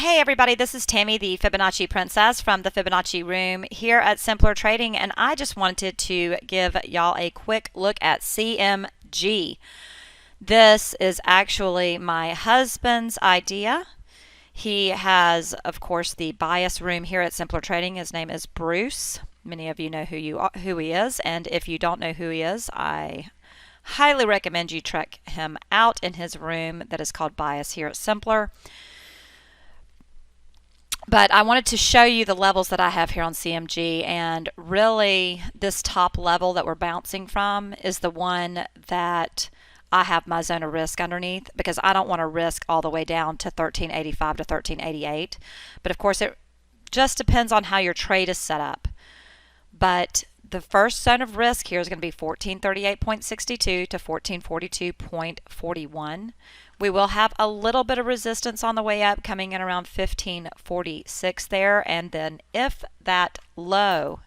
Hey everybody, this is Tammy, the Fibonacci Princess from the Fibonacci Room here at Simpler Trading, and I just wanted to give y'all a quick look at CMG. This is actually my husband's idea. He has, of course, the bias room here at Simpler Trading. His name is Bruce. Many of you know who he is, and if you don't know who he is, I highly recommend you check him out in his room that is called Bias here at Simpler. But I wanted to show you the levels that I have here on CMG, and really this top level that we're bouncing from is the one that I have my zone of risk underneath, because I don't want to risk all the way down to 1385 to 1388. But of course it just depends on how your trade is set up. But the first zone of risk here is going to be 1438.62 to 1442.41. We will have a little bit of resistance on the way up, coming in around 1546 there, and then if that low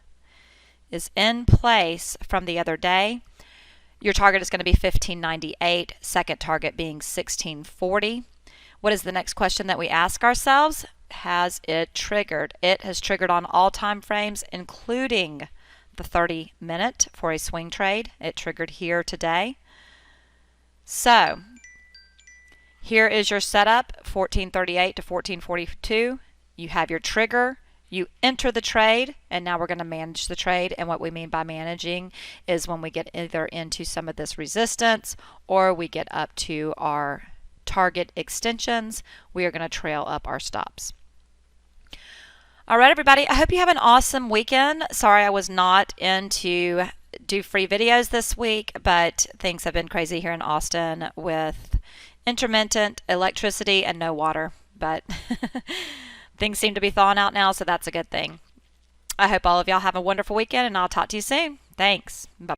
is in place from the other day, your target is going to be 1598, second target being 1640. What is the next question that we ask ourselves? Has it triggered? It has triggered on all time frames, including the 30-minute for a swing trade. It triggered here today. So here is your setup, 1438 to 1442. You have your trigger. You enter the trade, and now we're going to manage the trade. And what we mean by managing is when we get either into some of this resistance or we get up to our target extensions, we are going to trail up our stops. All right, everybody, I hope you have an awesome weekend. Sorry I was not in to do free videos this week, but things have been crazy here in Austin with intermittent electricity and no water. But things seem to be thawing out now, so that's a good thing. I hope all of y'all have a wonderful weekend, and I'll talk to you soon. Thanks. Bye.